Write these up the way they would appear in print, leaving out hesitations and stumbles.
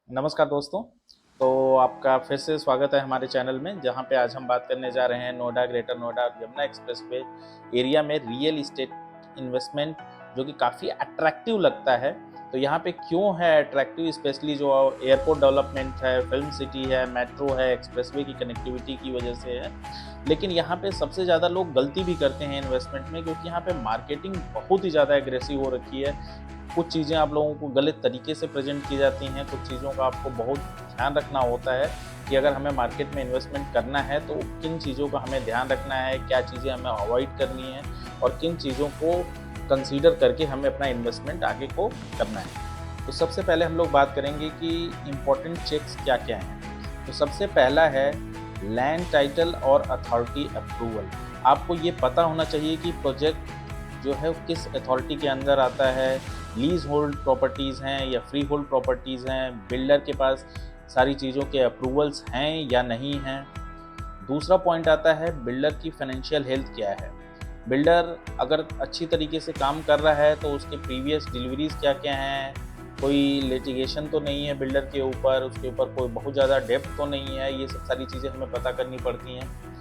नमस्कार दोस्तों। तो आपका फिर से स्वागत है हमारे चैनल में, जहां पे आज हम बात करने जा रहे हैं नोएडा, ग्रेटर नोएडा और यमुना एक्सप्रेसवे एरिया में रियल इस्टेट इन्वेस्टमेंट, जो कि काफ़ी अट्रैक्टिव लगता है। तो यहाँ पे क्यों है अट्रैक्टिव? स्पेशली जो एयरपोर्ट डेवलपमेंट है, फिल्म सिटी है, मेट्रो है, एक्सप्रेसवे की कनेक्टिविटी की वजह से है। लेकिन यहाँ पे सबसे ज़्यादा लोग गलती भी करते हैं इन्वेस्टमेंट में, क्योंकि यहाँ पे मार्केटिंग बहुत ही ज़्यादा एग्रेसिव हो रखी है। कुछ चीज़ें आप लोगों को गलत तरीके से प्रेजेंट की जाती हैं, कुछ चीज़ों का आपको बहुत ध्यान रखना होता है कि अगर हमें मार्केट में इन्वेस्टमेंट करना है तो किन चीज़ों का हमें ध्यान रखना है, क्या चीज़ें हमें अवॉइड करनी है और किन चीज़ों को कंसीडर करके हमें अपना इन्वेस्टमेंट आगे को करना है। तो सबसे पहले हम लोग बात करेंगे कि इम्पोर्टेंट चेक्स क्या-क्या हैं। तो सबसे पहला है लैंड टाइटल और अथॉरिटी अप्रूवल। आपको ये पता होना चाहिए कि प्रोजेक्ट जो है वो किस अथॉरिटी के अंदर आता है, लीज होल्ड प्रॉपर्टीज़ हैं या फ्री होल्ड प्रॉपर्टीज़ हैं, बिल्डर के पास सारी चीज़ों के अप्रूवल्स हैं या नहीं हैं। दूसरा पॉइंट आता है बिल्डर की फाइनेंशियल हेल्थ क्या है। बिल्डर अगर अच्छी तरीके से काम कर रहा है तो उसके प्रीवियस डिलीवरीज क्या-क्या हैं, कोई लिटिगेशन तो नहीं है बिल्डर के ऊपर, उसके ऊपर कोई बहुत ज़्यादा डेब्ट तो नहीं है, ये सब सारी चीज़ें हमें पता करनी पड़ती हैं।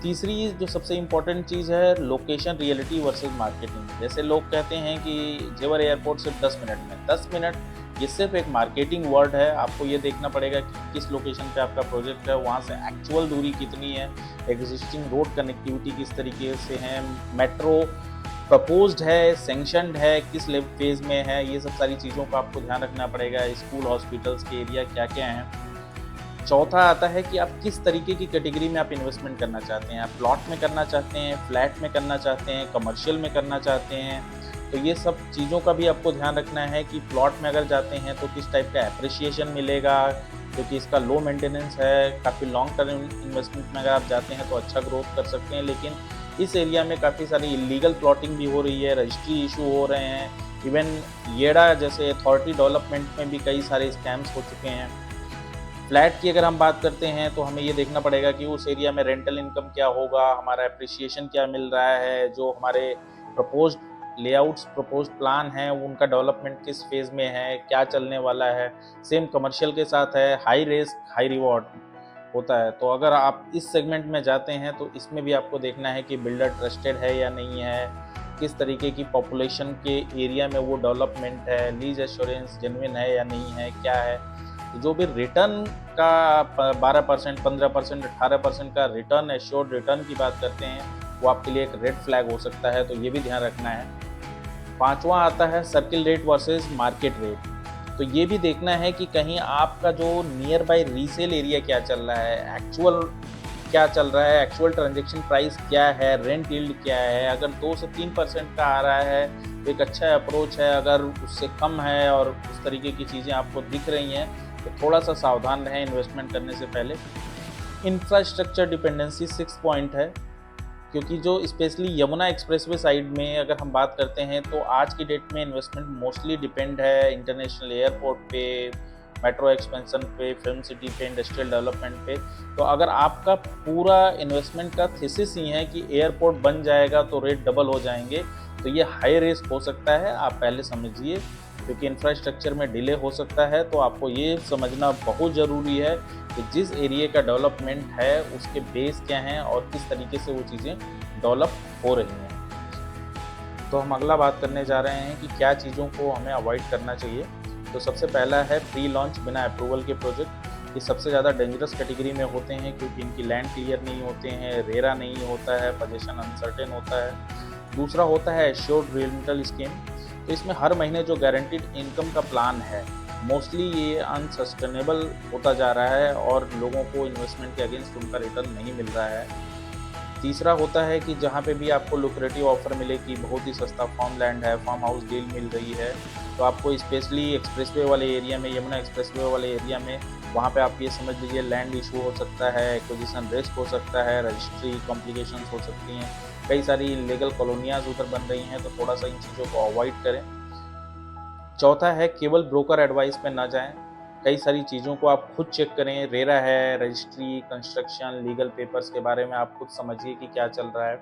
तीसरी जो सबसे इम्पोर्टेंट चीज़ है लोकेशन रियलिटी वर्सेस मार्केटिंग। जैसे लोग कहते हैं कि जेवर एयरपोर्ट सिर्फ 10 मिनट में, 10 मिनट ये सिर्फ एक मार्केटिंग वर्ड है। आपको ये देखना पड़ेगा कि किस लोकेशन पे आपका प्रोजेक्ट है, वहाँ से एक्चुअल दूरी कितनी है, एग्जिस्टिंग रोड कनेक्टिविटी किस तरीके से है, मेट्रो प्रपोज्ड है, सैंक्शनड है, किस फेज़ में है, ये सब सारी चीज़ों का आपको ध्यान रखना पड़ेगा। स्कूल, हॉस्पिटल्स के एरिया क्या-क्या हैं। चौथा आता है कि आप किस तरीके की कैटेगरी में आप इन्वेस्टमेंट करना चाहते हैं। आप प्लॉट में करना चाहते हैं, फ्लैट में करना चाहते हैं, कमर्शियल में करना चाहते हैं। तो ये सब चीज़ों का भी आपको ध्यान रखना है कि प्लॉट में अगर जाते हैं तो किस टाइप का एप्रिसिएशन मिलेगा, क्योंकि इसका लो मेंटेनेंस है। काफ़ी लॉन्ग टर्म इन्वेस्टमेंट में अगर आप जाते हैं तो अच्छा ग्रोथ कर सकते हैं, लेकिन इस एरिया में काफ़ी सारी इल्लीगल प्लॉटिंग भी हो रही है, रजिस्ट्री इशू हो रहे हैं। इवन येडा जैसे अथॉरिटी डेवलपमेंट में भी कई सारे स्कैम्स हो चुके हैं। फ्लैट की अगर हम बात करते हैं तो हमें ये देखना पड़ेगा कि उस एरिया में रेंटल इनकम क्या होगा, हमारा एप्रिसिएशन क्या मिल रहा है, जो हमारे प्रपोज्ड लेआउट्स, प्रपोज्ड प्लान हैं, उनका डेवलपमेंट किस फेज़ में है, क्या चलने वाला है। सेम कमर्शियल के साथ है, हाई रिस्क, हाई रिवॉर्ड होता है। तो अगर आप इस सेगमेंट में जाते हैं तो इसमें भी आपको देखना है कि बिल्डर ट्रस्टेड है या नहीं है, किस तरीके की पॉपुलेशन के एरिया में वो डेवलपमेंट है, लीज़ एश्योरेंस जेन्युइन है या नहीं है, क्या है। जो भी रिटर्न का 12%, 15%, 18% का रिटर्न, एश्योर्ड रिटर्न की बात करते हैं, वो आपके लिए एक रेड फ्लैग हो सकता है, तो ये भी ध्यान रखना है। पाँचवाँ आता है circle rate versus market rate. तो ये भी देखना है कि कहीं आपका जो नियर बाय रीसेल एरिया क्या चल रहा है, एक्चुअल क्या चल रहा है, एक्चुअल ट्रांजैक्शन प्राइस क्या है, रेंट यील्ड क्या है। अगर 2 से 3% का आ रहा है तो एक अच्छा अप्रोच है, अगर उससे कम है और उस तरीके की चीज़ें आपको दिख रही हैं तो थोड़ा-सा सावधान रहें इन्वेस्टमेंट करने से पहले। इंफ्रास्ट्रक्चर डिपेंडेंसी 6 पॉइंट है, क्योंकि जो स्पेशली यमुना एक्सप्रेसवे साइड में अगर हम बात करते हैं तो आज की डेट में इन्वेस्टमेंट मोस्टली डिपेंड है इंटरनेशनल एयरपोर्ट पे, मेट्रो एक्सपेंशन पे, फिल्म सिटी पे, इंडस्ट्रियल डेवलपमेंट पे। तो अगर आपका पूरा इन्वेस्टमेंट का थीसिस ही है कि एयरपोर्ट बन जाएगा तो रेट डबल हो जाएंगे, तो ये हाई रिस्क हो सकता है, आप पहले समझिए। क्योंकि इंफ्रास्ट्रक्चर में डिले हो सकता है, तो आपको ये समझना बहुत ज़रूरी है कि जिस एरिया का डेवलपमेंट है उसके बेस क्या हैं और किस तरीके से वो चीज़ें डेवलप हो रही हैं। तो हम अगला बात करने जा रहे हैं कि क्या चीज़ों को हमें अवॉइड करना चाहिए। तो सबसे पहला है प्री लॉन्च बिना अप्रूवल के प्रोजेक्ट। ये सबसे ज़्यादा डेंजरस कैटेगरी में होते हैं, क्योंकि इनकी लैंड क्लियर नहीं होते हैं, रेरा नहीं होता है, पोजीशन अनसर्टेन होता है। दूसरा होता है एश्योर्ड रेंटल स्कीम। तो इसमें हर महीने जो गारंटीड इनकम का प्लान है, मोस्टली ये अनसस्टेनेबल होता जा रहा है और लोगों को इन्वेस्टमेंट के अगेंस्ट उनका रिटर्न नहीं मिल रहा है। तीसरा होता है कि जहाँ पे भी आपको लुक्रेटिव ऑफ़र मिले कि बहुत ही सस्ता फार्म लैंड है, फार्म हाउस डील मिल रही है, तो आपको स्पेशली एक्सप्रेसवे वाले एरिया में, यमुना एक्सप्रेसवे वाले एरिया में, वहाँ पे आप ये समझ लीजिए लैंड इशू हो सकता है, एक्विजिशन रिस्क हो सकता है, रजिस्ट्री कॉम्प्लिकेशंस हो सकती हैं, कई सारी इल्लीगल कॉलोनियाज़ उधर बन रही हैं, तो थोड़ा-सा इन चीज़ों को अवॉइड करें। चौथा है केवल ब्रोकर एडवाइस पे ना जाएँ। कई सारी चीज़ों को आप खुद चेक करें, रेरा है, रजिस्ट्री, कंस्ट्रक्शन, लीगल पेपर्स के बारे में आप खुद समझिए कि क्या चल रहा है।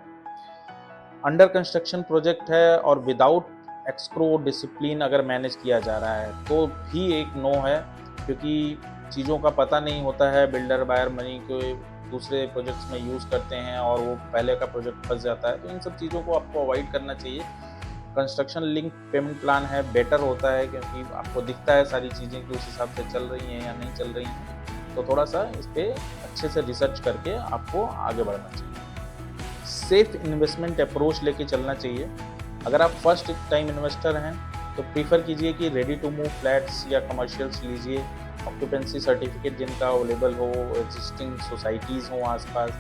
अंडर कंस्ट्रक्शन प्रोजेक्ट है और विदाउट एस्क्रो डिसिप्लिन अगर मैनेज किया जा रहा है तो भी एक नो है, क्योंकि चीज़ों का पता नहीं होता है, बिल्डर बायर मनी को दूसरे प्रोजेक्ट्स में यूज़ करते हैं और वो पहले का प्रोजेक्ट फँस जाता है, तो इन सब चीज़ों को आपको अवॉइड करना चाहिए। कंस्ट्रक्शन लिंक पेमेंट प्लान है, बेटर होता है क्योंकि आपको दिखता है सारी चीज़ें कि उस हिसाब से चल रही हैं या नहीं चल रही हैं, तो थोड़ा-सा इस पे अच्छे से रिसर्च करके आपको आगे बढ़ना चाहिए। सेफ इन्वेस्टमेंट अप्रोच लेके चलना चाहिए। अगर आप फर्स्ट टाइम इन्वेस्टर हैं, तो प्रेफ़र कीजिए कि रेडी टू मूव फ्लैट्स या कमर्शियल्स लीजिए, ऑक्यूपेंसी सर्टिफिकेट जिनका अवेलेबल हो, एग्जिस्टिंग सोसाइटीज़ हों आस-पास,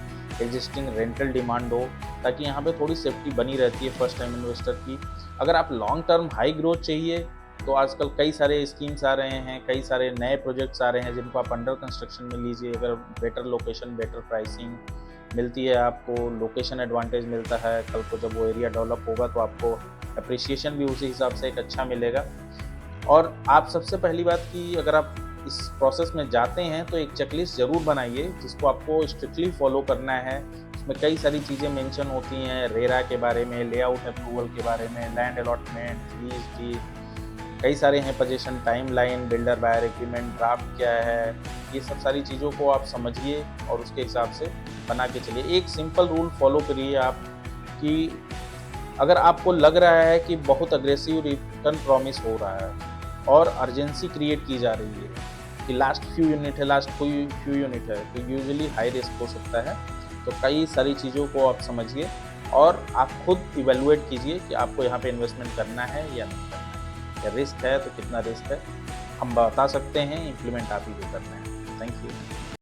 एग्जिस्टिंग रेंटल डिमांड हो, ताकि यहाँ पे थोड़ी सेफ्टी बनी रहती है फर्स्ट टाइम इन्वेस्टर की। अगर आप लॉन्ग टर्म हाई ग्रोथ चाहिए, तो आजकल कई सारे स्कीम्स आ रहे हैं, कई सारे नए प्रोजेक्ट्स आ रहे हैं जिनको आप अंडर कंस्ट्रक्शन में लीजिए। अगर बेटर लोकेशन, बेटर प्राइसिंग मिलती है आपको, लोकेशन एडवांटेज मिलता है, कल को जब वो एरिया डेवलप होगा तो आपको एप्रिसिएशन भी उसी हिसाब से एक अच्छा मिलेगा। और आप सबसे पहली बात कि अगर आप इस प्रोसेस में जाते हैं तो एक चेकलिस्ट ज़रूर बनाइए जिसको आपको स्ट्रिक्टली फॉलो करना है। उसमें कई सारी चीज़ें मेंशन होती हैं, रेरा के बारे में, लेआउट अप्रूवल के बारे में, लैंड अलॉटमेंट, लीज डीड, कई सारे हैं, position, timeline, builder buyer agreement, draft क्या है, ये सब सारी चीज़ों को आप समझिए और उसके हिसाब से बना के चलिए। एक सिंपल रूल फॉलो करिए आप कि अगर आपको लग रहा है कि बहुत अग्रेसिव रिटर्न प्रॉमिस हो रहा है और अर्जेंसी क्रिएट की जा रही है कि लास्ट फ्यू यूनिट है, लास्ट फ्यू यूनिट है, तो यूजुअली हाई रिस्क हो सकता है। तो कई सारी चीज़ों को आप समझिए और आप खुद इवैल्यूएट कीजिए कि आपको यहाँ पे इन्वेस्टमेंट करना है या नहीं करना है, या रिस्क है तो कितना रिस्क है। हम बता सकते हैं, इम्प्लीमेंट आप ही को करना है। Thank you.